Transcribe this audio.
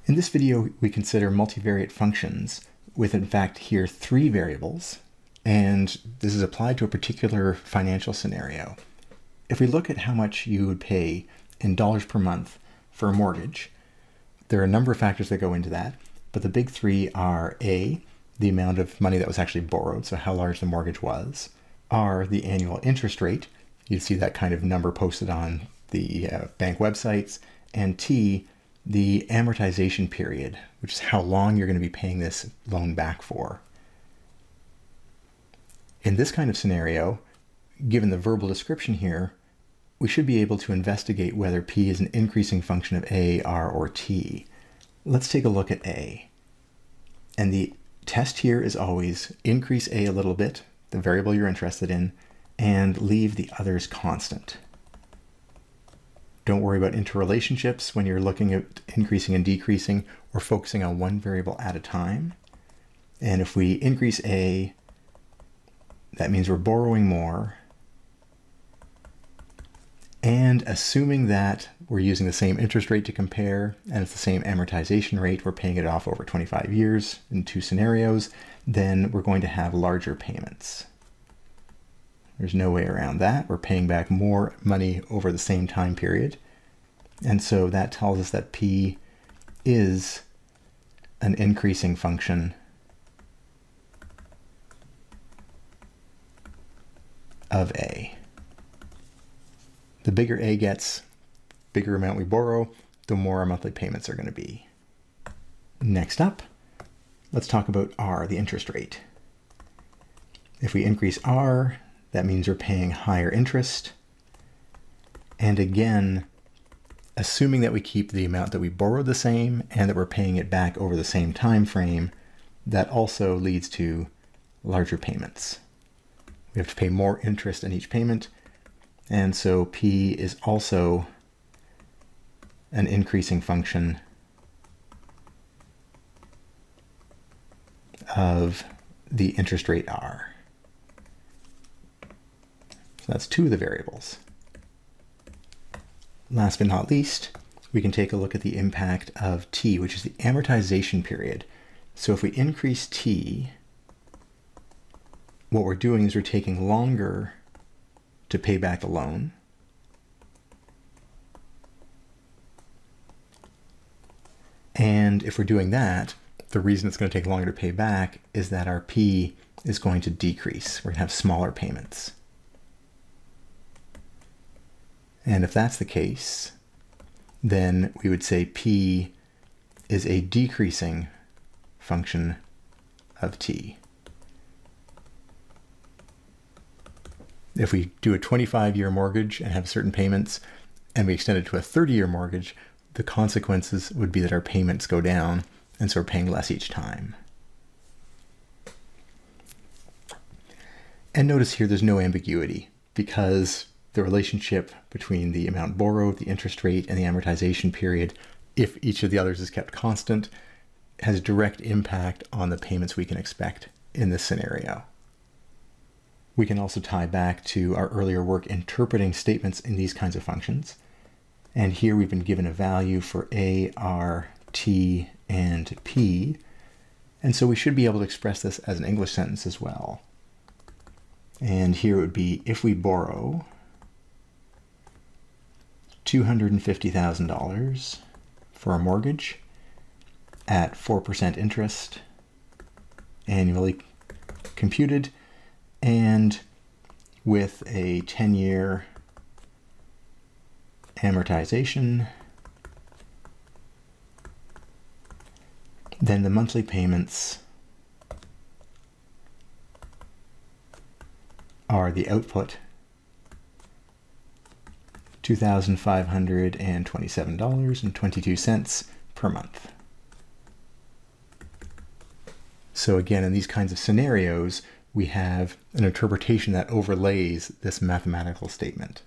In this video, we consider multivariate functions with, in fact, here 3 variables, and this is applied to a particular financial scenario. If we look at how much you would pay in dollars per month for a mortgage, there are a number of factors that go into that, but the big 3 are A, the amount of money that was actually borrowed, so how large the mortgage was, R, the annual interest rate, you see that kind of number posted on the bank websites, and T, the amortization period, which is how long you're going to be paying this loan back for. In this kind of scenario, given the verbal description here, we should be able to investigate whether P is an increasing function of A, R, or T. Let's take a look at A. And the test here is always increase A a little bit, the variable you're interested in, and leave the others constant. Don't worry about interrelationships when you're looking at increasing and decreasing or focusing on one variable at a time. And if we increase A, that means we're borrowing more. And assuming that we're using the same interest rate to compare and it's the same amortization rate, we're paying it off over 25 years in 2 scenarios, then we're going to have larger payments. There's no way around that. We're paying back more money over the same time period. And so that tells us that P is an increasing function of A. The bigger A gets, bigger amount we borrow, the more our monthly payments are going to be. Next up, let's talk about R, the interest rate. If we increase R, that means we're paying higher interest. And again, assuming that we keep the amount that we borrowed the same and that we're paying it back over the same time frame, that also leads to larger payments. We have to pay more interest in each payment. And so P is also an increasing function of the interest rate R. So that's 2 of the variables. Last but not least, we can take a look at the impact of T, which is the amortization period. So if we increase T, what we're doing is we're taking longer to pay back the loan. And if we're doing that, the reason it's going to take longer to pay back is that our P is going to decrease. We're going to have smaller payments. And if that's the case, then we would say P is a decreasing function of T. If we do a 25-year mortgage and have certain payments, and we extend it to a 30-year mortgage, the consequences would be that our payments go down, and so we're paying less each time. And notice here there's no ambiguity, because the relationship between the amount borrowed, the interest rate, and the amortization period, if each of the others is kept constant, has a direct impact on the payments we can expect in this scenario. We can also tie back to our earlier work interpreting statements in these kinds of functions. And here we've been given a value for A, R, T, and P. And so we should be able to express this as an English sentence as well. And here it would be, if we borrow $250,000 for a mortgage at 4% interest annually computed, and with a 10-year amortization, then the monthly payments are the output, $2,527.22 per month. So again, in these kinds of scenarios, we have an interpretation that overlays this mathematical statement.